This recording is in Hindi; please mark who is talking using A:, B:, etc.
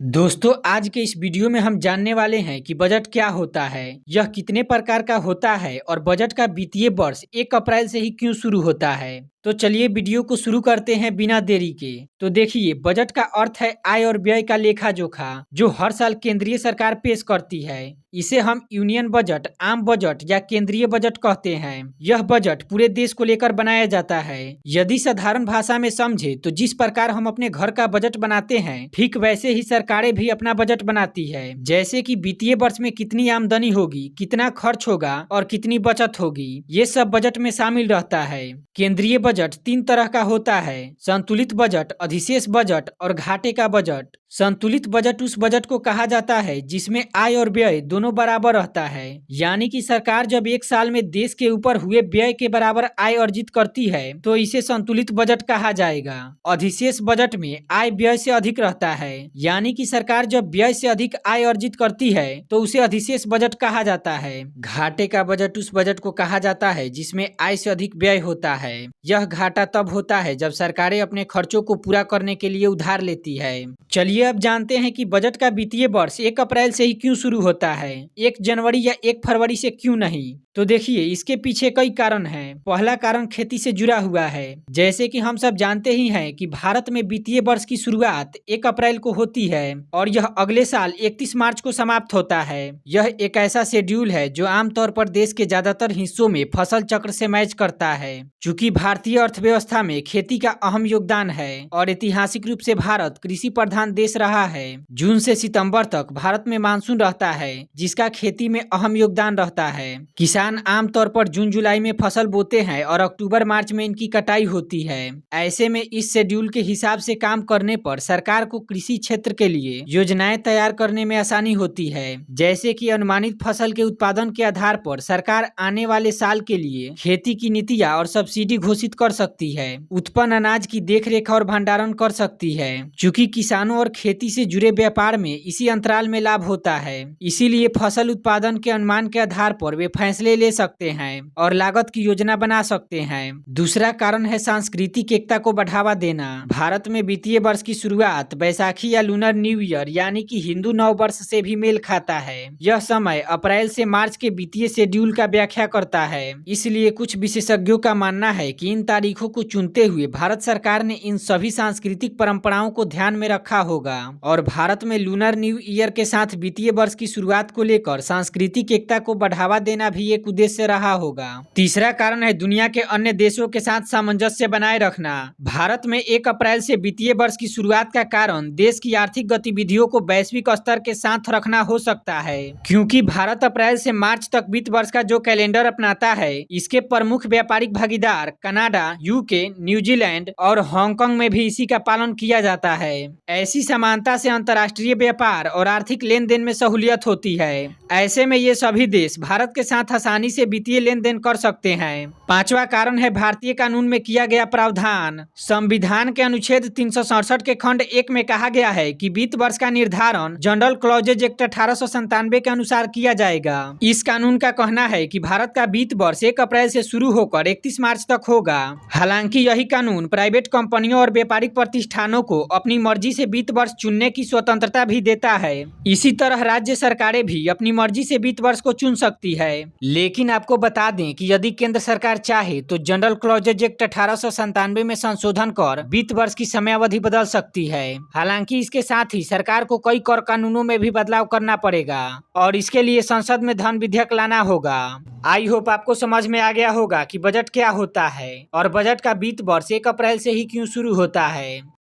A: दोस्तों आज के इस वीडियो में हम जानने वाले हैं कि बजट क्या होता है, यह कितने प्रकार का होता है और बजट का वित्तीय वर्ष 1 अप्रैल से ही क्यों शुरू होता है। तो चलिए वीडियो को शुरू करते हैं बिना देरी के। तो देखिए, बजट का अर्थ है आय और व्यय का लेखा जोखा जो हर साल केंद्रीय सरकार पेश करती है। इसे हम यूनियन बजट, आम बजट या केंद्रीय बजट कहते हैं। यह बजट पूरे देश को लेकर बनाया जाता है। यदि साधारण भाषा में समझे तो जिस प्रकार हम अपने घर का बजट बनाते हैं, ठीक वैसे ही सरकारें भी अपना बजट बनाती है। जैसे कि वित्तीय वर्ष में कितनी आमदनी होगी, कितना खर्च होगा और कितनी बचत होगी, ये सब बजट में शामिल रहता है। केंद्रीय बजट 3 तरह का होता है: संतुलित बजट, अधिशेष बजट और घाटे का बजट। संतुलित बजट उस बजट को कहा जाता है जिसमें आय और व्यय दोनों बराबर रहता है, यानी कि सरकार जब एक साल में देश के ऊपर हुए व्यय के बराबर आय अर्जित करती है तो इसे संतुलित बजट कहा जाएगा। अधिशेष बजट में आय व्यय से अधिक रहता है, यानी कि सरकार जब व्यय से अधिक आय अर्जित करती है तो उसे अधिशेष बजट कहा जाता है। घाटे का बजट उस बजट को कहा जाता है जिसमें आय से अधिक व्यय होता है। यह घाटा तब होता है जब सरकारें अपने खर्चों को पूरा करने के लिए उधार लेती है। चलिए अब जानते हैं कि बजट का वित्तीय वर्ष 1 अप्रैल से ही क्यों शुरू होता है, 1 जनवरी या 1 फरवरी से क्यों नहीं। तो देखिए, इसके पीछे कई कारण हैं। पहला कारण खेती से जुड़ा हुआ है। जैसे कि हम सब जानते ही हैं कि भारत में वित्तीय वर्ष की शुरुआत 1 अप्रैल को होती है और यह अगले साल 31 मार्च को समाप्त होता है। यह एक ऐसा शेड्यूल है जो आमतौर पर देश के ज्यादातर हिस्सों में फसल चक्र से मैच करता है। चूंकि भारतीय अर्थव्यवस्था में खेती का अहम योगदान है और ऐतिहासिक रूप से भारत कृषि प्रधान देश रहा है, जून से सितंबर तक भारत में मानसून रहता है जिसका खेती में अहम योगदान रहता है। किसान आमतौर पर जून जुलाई में फसल बोते हैं और अक्टूबर मार्च में इनकी कटाई होती है। ऐसे में इस शेड्यूल के हिसाब से काम करने पर सरकार को कृषि क्षेत्र के लिए योजनाएं तैयार करने में आसानी होती है। जैसे कि अनुमानित फसल के उत्पादन के आधार पर सरकार आने वाले साल के लिए खेती की नीतियां और सब्सिडी घोषित कर सकती है, उत्पन्न अनाज की देखरेख और भंडारण कर सकती है। चूंकि किसानों और खेती से जुड़े व्यापार में इसी अंतराल में लाभ होता है, इसीलिए फसल उत्पादन के अनुमान के आधार पर वे फैसले ले सकते हैं और लागत की योजना बना सकते हैं। दूसरा कारण है सांस्कृतिक एकता को बढ़ावा देना। भारत में वित्तीय वर्ष की शुरुआत बैसाखी या लूनर न्यू ईयर यानी कि हिंदू नव वर्ष से भी मेल खाता है। यह समय अप्रैल से मार्च के वित्तीय शेड्यूल का व्याख्या करता है। इसलिए कुछ विशेषज्ञों का मानना है कि इन तारीखों को चुनते हुए भारत सरकार ने इन सभी सांस्कृतिक परंपराओं को ध्यान में रखा होगा और भारत में लूनर न्यू ईयर के साथ वित्तीय वर्ष की शुरुआत को लेकर सांस्कृतिक एकता को बढ़ावा देना भी एक उद्देश्य रहा होगा। तीसरा कारण है दुनिया के अन्य देशों के साथ सामंजस्य बनाए रखना। भारत में 1 अप्रैल से वित्तीय वर्ष की शुरुआत का कारण देश की आर्थिक गतिविधियों को वैश्विक स्तर के साथ रखना हो सकता है, क्योंकि भारत अप्रैल से मार्च तक वित्त वर्ष का जो कैलेंडर अपनाता है, इसके प्रमुख व्यापारिक भागीदार कनाडा, यूके, न्यूजीलैंड और हांगकांग में भी इसी का पालन किया जाता है। ऐसी समानता से अंतर्राष्ट्रीय व्यापार और आर्थिक लेन देन में सहूलियत होती है। ऐसे में ये सभी देश भारत के साथ आसानी से वित्तीय लेन देन कर सकते हैं। पांचवा कारण है भारतीय कानून में किया गया प्रावधान। संविधान के अनुच्छेद 367 के खंड 1 में कहा गया है कि वित्त वर्ष का निर्धारण जनरल क्लॉजेज एक्ट 1897 के अनुसार किया जाएगा। इस कानून का कहना है कि भारत का वित्त वर्ष 1 अप्रैल से शुरू होकर 31 मार्च तक होगा। हालांकि यही कानून प्राइवेट कंपनियों और व्यापारिक प्रतिष्ठानों को अपनी मर्जी से वित्त वर्ष चुनने की स्वतंत्रता भी देता है। इसी तरह राज्य सरकारें भी अपनी मर्जी से वित्त वर्ष को चुन सकती है। लेकिन आपको बता दें कि यदि केंद्र सरकार चाहे तो जनरल क्लॉजेज एक्ट 1897 में संशोधन कर वित्त वर्ष की समयावधि बदल सकती है। हालांकि इसके साथ ही सरकार को कई कर कानूनों में भी बदलाव करना पड़ेगा और इसके लिए संसद में धन विधेयक लाना होगा। आई होप आपको समझ में आ गया होगा कि बजट क्या होता है और बजट का वित्त वर्ष 1 अप्रैल से ही क्यों शुरू होता है।